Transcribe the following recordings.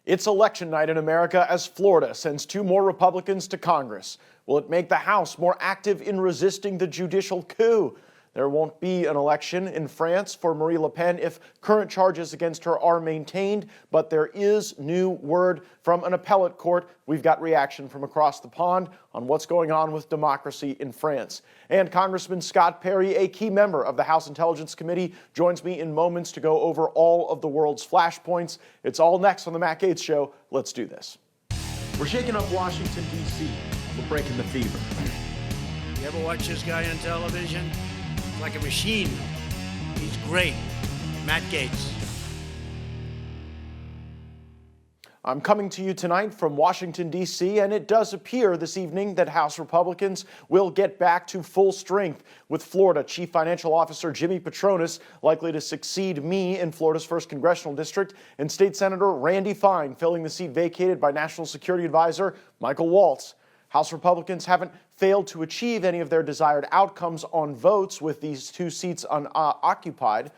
It's election night in America as Florida sends 2 more Republicans to Congress. Will it make the House more active in resisting the judicial coup? There won't be an election in France for Marine Le Pen if current charges against her are maintained, but there is new word from an appellate court. We've got reaction from across the pond on what's going on with democracy in France. And Congressman Scott Perry, a key member of the House Intelligence Committee, joins me in moments to go over all of the world's flashpoints. It's all next on the Matt Gaetz Show. Let's do this. We're shaking up Washington, D.C. We're breaking the fever. You ever watch this guy on television? Like a machine. He's great. Matt Gaetz. I'm coming to you tonight from Washington, D.C., and it does appear this evening that House Republicans will get back to full strength, with Florida Chief Financial Officer Jimmy Patronis likely to succeed me in Florida's 1st Congressional District, and State Senator Randy Fine filling the seat vacated by National Security Advisor Michael Waltz. House Republicans haven't failed to achieve any of their desired outcomes on votes with these 2 seats unoccupied,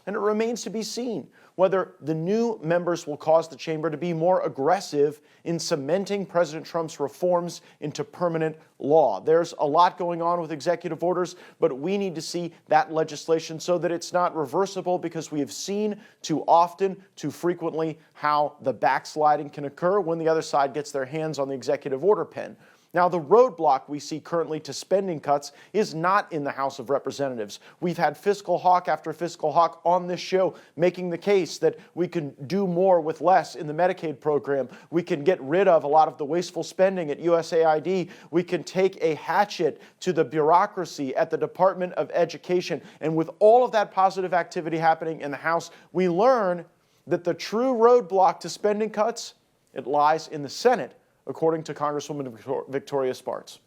and it remains to be seen whether the new members will cause the chamber to be more aggressive in cementing President Trump's reforms into permanent law. There's a lot going on with executive orders, but we need to see that legislation so that it's not reversible, because we have seen too often, too frequently, how the backsliding can occur when the other side gets their hands on the executive order pen. Now, the roadblock we see currently to spending cuts is not in the House of Representatives. We've had fiscal hawk after fiscal hawk on this show making the case that we can do more with less in the Medicaid program. We can get rid of a lot of the wasteful spending at USAID. We can take a hatchet to the bureaucracy at the Department of Education. And with all of that positive activity happening in the House, we learn that the true roadblock to spending cuts, it lies in the Senate, according to Congresswoman Victoria Spartz.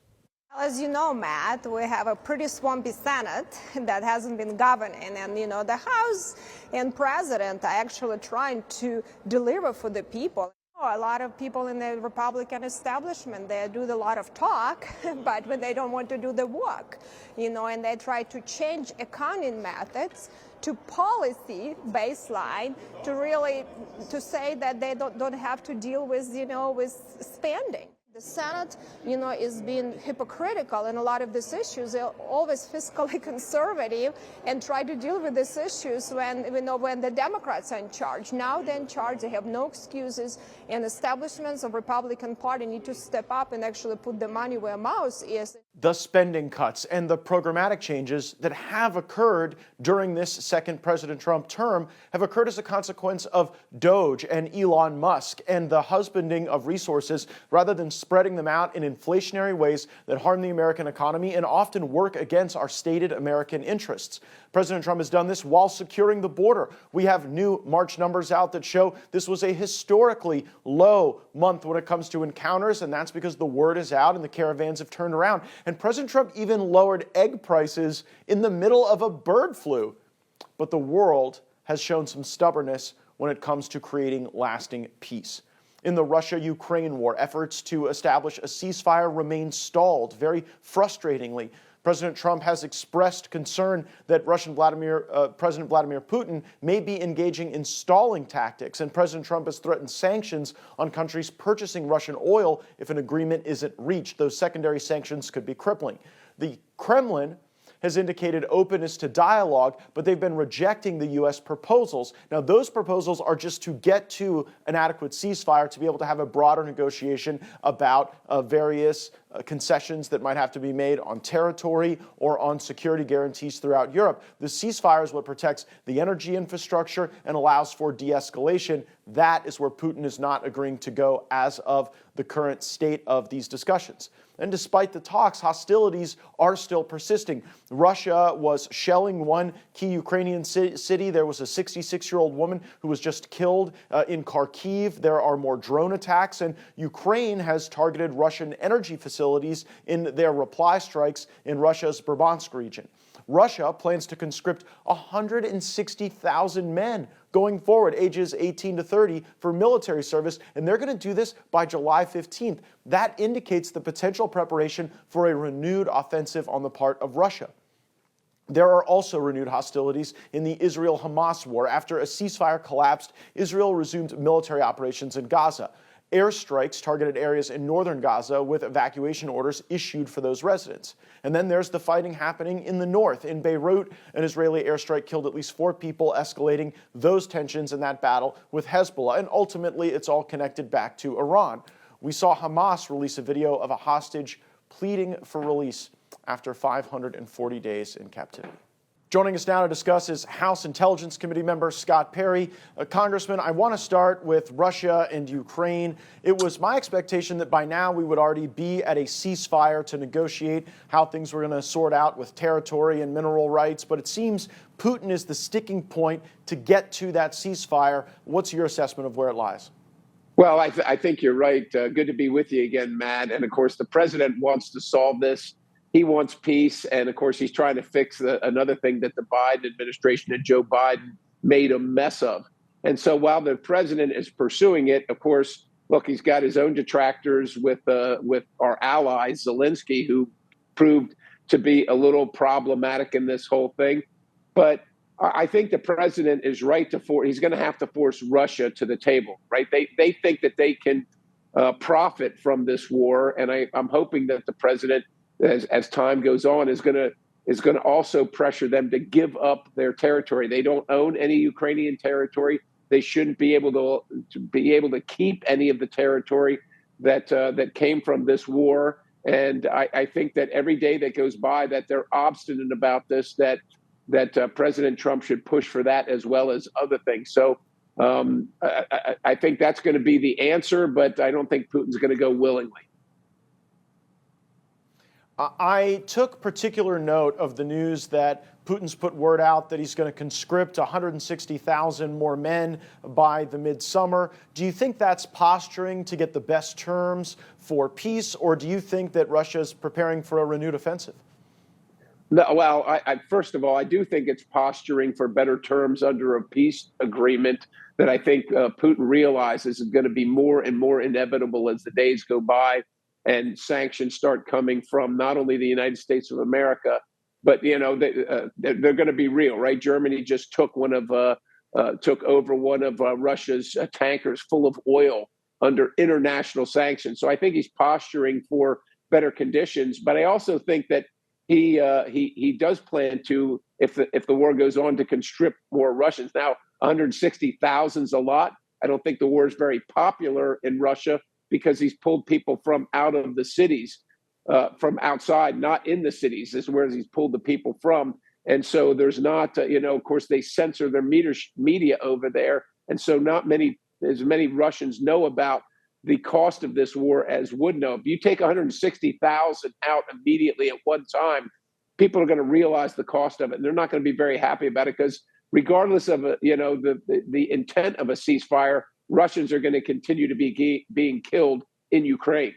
As you know, Matt, we have a pretty swampy Senate that hasn't been governing, and the House and President are actually trying to deliver for the people. A lot of people in the Republican establishment, they do a lot of talk, but when they don't want to do the work, and they try to change accounting methods to policy baseline to say that they don't have to deal with, with spending. The Senate, is being hypocritical in a lot of these issues. They're always fiscally conservative and try to deal with these issues when the Democrats are in charge. Now they're in charge, they have no excuses, and establishments of Republican Party need to step up and actually put the money where mouth is. The spending cuts and the programmatic changes that have occurred during this second President Trump term have occurred as a consequence of Doge and Elon Musk and the husbanding of resources rather than spreading them out in inflationary ways that harm the American economy and often work against our stated American interests. President Trump has done this while securing the border. We have new March numbers out that show this was a historically low month when it comes to encounters, and that's because the word is out and the caravans have turned around. And President Trump even lowered egg prices in the middle of a bird flu. But the world has shown some stubbornness when it comes to creating lasting peace. In the Russia-Ukraine war, efforts to establish a ceasefire remain stalled, very frustratingly. President Trump has expressed concern that President Vladimir Putin may be engaging in stalling tactics, and President Trump has threatened sanctions on countries purchasing Russian oil if an agreement isn't reached. Those secondary sanctions could be crippling. The Kremlin has indicated openness to dialogue, but they've been rejecting the U.S. proposals. Now, those proposals are just to get to an adequate ceasefire, to be able to have a broader negotiation about various concessions that might have to be made on territory or on security guarantees throughout Europe. The ceasefire is what protects the energy infrastructure and allows for de-escalation. That is where Putin is not agreeing to go as of the current state of these discussions. And despite the talks, hostilities are still persisting. Russia was shelling one key Ukrainian city. There was a 66-year-old woman who was just killed in Kharkiv. There are more drone attacks, and Ukraine has targeted Russian energy facilities in their reply strikes in Russia's Bryansk region. Russia plans to conscript 160,000 men going forward, ages 18 to 30, for military service, and they're going to do this by July 15th. That indicates the potential preparation for a renewed offensive on the part of Russia. There are also renewed hostilities in the Israel-Hamas war. After a ceasefire collapsed, Israel resumed military operations in Gaza. Airstrikes targeted areas in northern Gaza with evacuation orders issued for those residents. And then there's the fighting happening in the north. In Beirut, an Israeli airstrike killed at least 4 people, escalating those tensions in that battle with Hezbollah. And ultimately, it's all connected back to Iran. We saw Hamas release a video of a hostage pleading for release after 540 days in captivity. Joining us now to discuss is House Intelligence Committee member Scott Perry. Congressman, I want to start with Russia and Ukraine. It was my expectation that by now we would already be at a ceasefire to negotiate how things were going to sort out with territory and mineral rights, but it seems Putin is the sticking point to get to that ceasefire. What's your assessment of where it lies? Well, I think you're right. Good to be with you again, Matt. And of course, the president wants to solve this. He wants peace. And of course, he's trying to fix another thing that the Biden administration and Joe Biden made a mess of. And so while the president is pursuing it, of course, look, he's got his own detractors with our allies, Zelensky, who proved to be a little problematic in this whole thing. But I think the president is right he's going to have to force Russia to the table, right? They think that they can profit from this war. And I'm hoping that the president, as time goes on, is going to also pressure them to give up their territory. They don't own any Ukrainian territory. They shouldn't be able to keep any of the territory that came from this war. And I think that every day that goes by that they're obstinate about this, that President Trump should push for that as well as other things. So I think that's going to be the answer, but I don't think Putin's going to go willingly. I took particular note of the news that Putin's put word out that he's going to conscript 160,000 more men by the midsummer. Do you think that's posturing to get the best terms for peace, or do you think that Russia's preparing for a renewed offensive? No, well, first of all, I do think it's posturing for better terms under a peace agreement that I think Putin realizes is going to be more and more inevitable as the days go by and sanctions start coming from not only the United States of America, but they're going to be real, right? Germany just took over one of Russia's tankers full of oil under international sanctions. So I think he's posturing for better conditions, but I also think that he does plan to, if the war goes on, to conscript more Russians. Now, 160,000 is a lot. I don't think the war is very popular in Russia because he's pulled people from out of the cities, from outside, not in the cities, is where he's pulled the people from. And so there's not, of course, they censor their media over there. And so not as many Russians know about the cost of this war as would know. If you take 160,000 out immediately at one time, people are going to realize the cost of it. And they're not going to be very happy about it because regardless of the intent of a ceasefire, Russians are going to continue to be being killed in Ukraine.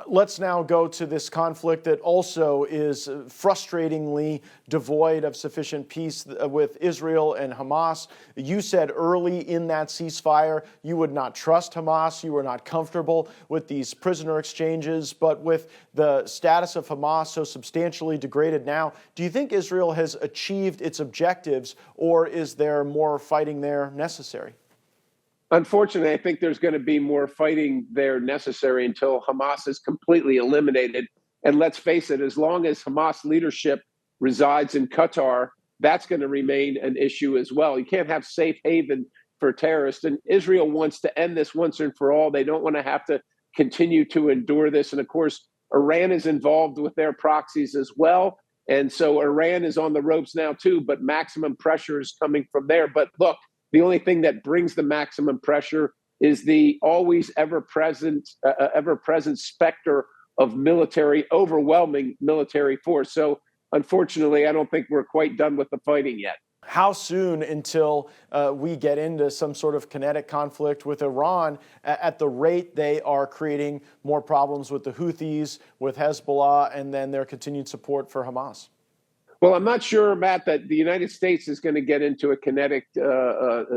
Let's now go to this conflict that also is frustratingly devoid of sufficient peace with Israel and Hamas. You said early in that ceasefire you would not trust Hamas. You were not comfortable with these prisoner exchanges. But with the status of Hamas so substantially degraded now, do you think Israel has achieved its objectives, or is there more fighting there necessary? Unfortunately, I think there's going to be more fighting there necessary until Hamas is completely eliminated. And let's face it, as long as Hamas leadership resides in Qatar, that's going to remain an issue as well. You can't have safe haven for terrorists. And Israel wants to end this once and for all. They don't want to have to continue to endure this. And of course, Iran is involved with their proxies as well. And so Iran is on the ropes now, too, but maximum pressure is coming from there. But look, the only thing that brings the maximum pressure is the always ever-present specter of overwhelming military force. So unfortunately, I don't think we're quite done with the fighting yet. How soon until we get into some sort of kinetic conflict with Iran at the rate they are creating more problems with the Houthis, with Hezbollah, and then their continued support for Hamas? Well, I'm not sure, Matt, that the United States is going to get into a kinetic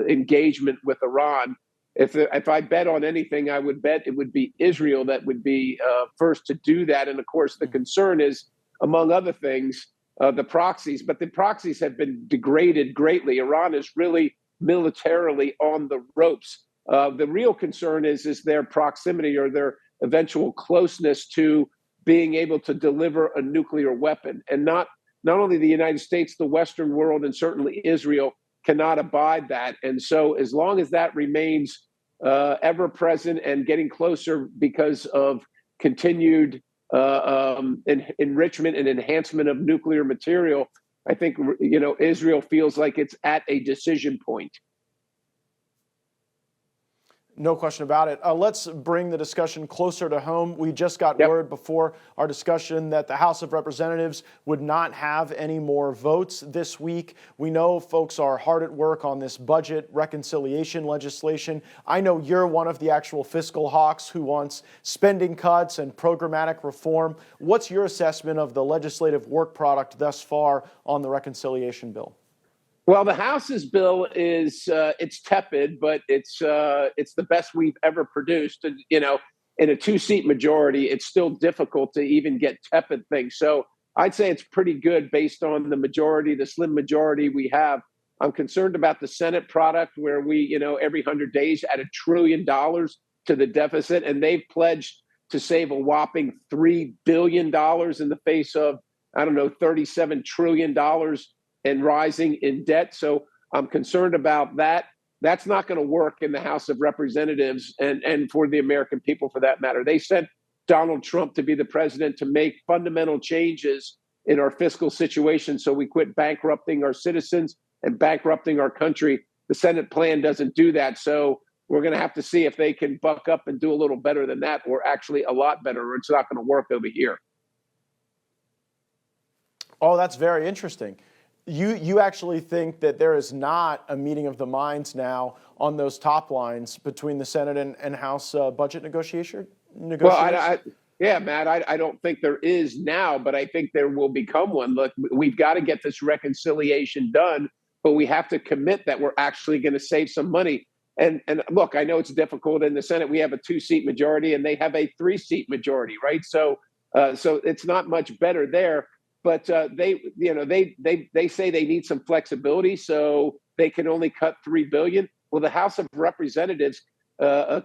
engagement with Iran. If I bet on anything, I would bet it would be Israel that would be first to do that. And of course, the concern is among other things, the proxies. But the proxies have been degraded greatly. Iran is really militarily on the ropes. The real concern is their proximity or their eventual closeness to being able to deliver a nuclear weapon. And not only the United States, the Western world, and certainly Israel cannot abide that. And so as long as that remains ever present and getting closer because of continued enrichment and enhancement of nuclear material, I think, Israel feels like it's at a decision point. No question about it. Let's bring the discussion closer to home. We just got word before our discussion that the House of Representatives would not have any more votes this week. We know folks are hard at work on this budget reconciliation legislation. I know you're one of the actual fiscal hawks who wants spending cuts and programmatic reform. What's your assessment of the legislative work product thus far on the reconciliation bill? Well, the House's bill is it's tepid, but it's the best we've ever produced. And, in a 2-seat majority, it's still difficult to even get tepid things. So I'd say it's pretty good based on the majority, the slim majority we have. I'm concerned about the Senate product where we, every 100 days add $1 trillion to the deficit, and they've pledged to save a whopping $3 billion in the face of, $37 trillion and rising in debt. So I'm concerned about that. That's not going to work in the House of Representatives and for the American people, for that matter. They sent Donald Trump to be the president to make fundamental changes in our fiscal situation so we quit bankrupting our citizens and bankrupting our country. The Senate plan doesn't do that. So we're going to have to see if they can buck up and do a little better than that, or actually a lot better, or it's not going to work over here. Oh, that's very interesting. You actually think that there is not a meeting of the minds now on those top lines between the Senate and House budget negotiators? Well, yeah, Matt, I don't think there is now, but I think there will become one. Look, we've got to get this reconciliation done, but we have to commit that we're actually going to save some money. And look, I know it's difficult in the Senate. We have a 2-seat majority and they have a 3-seat majority, right? So it's not much better there. But they say they need some flexibility, so they can only cut $3 billion. Well, the House of Representatives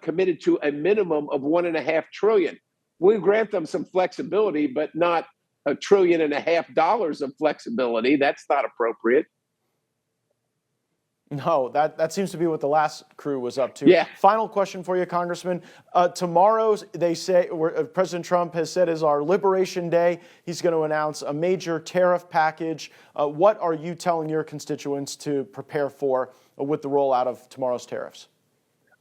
committed to a minimum of $1.5 trillion. We'll grant them some flexibility, but not $1.5 trillion of flexibility. That's not appropriate. No, that seems to be what the last crew was up to. Yeah. Final question for you, Congressman. Tomorrow, they say, President Trump has said is our Liberation Day. He's going to announce a major tariff package. What are you telling your constituents to prepare for with the rollout of tomorrow's tariffs?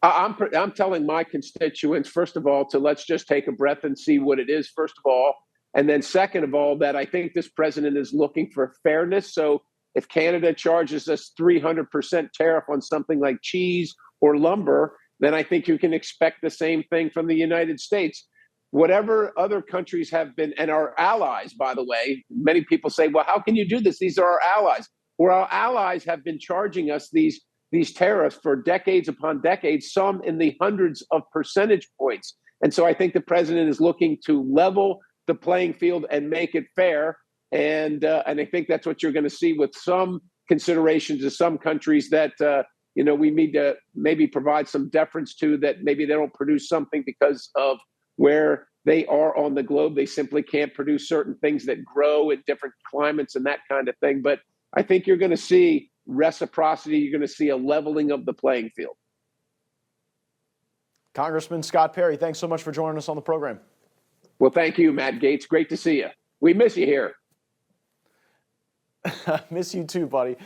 I'm telling my constituents, first of all, to let's just take a breath and see what it is, first of all. And then second of all, that I think this president is looking for fairness. So if Canada charges us 300% tariff on something like cheese or lumber, then I think you can expect the same thing from the United States. Whatever other countries have been, and our allies, by the way, many people say, well, how can you do this? These are our allies. Well, our allies have been charging us these tariffs for decades upon decades, some in the hundreds of percentage points. And so I think the president is looking to level the playing field and make it fair. And I think that's what you're going to see with some considerations to some countries that, we need to maybe provide some deference to, that maybe they don't produce something because of where they are on the globe. They simply can't produce certain things that grow in different climates and that kind of thing. But I think you're going to see reciprocity. You're going to see a leveling of the playing field. Congressman Scott Perry, thanks so much for joining us on the program. Well, thank you, Matt Gaetz. Great to see you. We miss you here. Miss you too, buddy.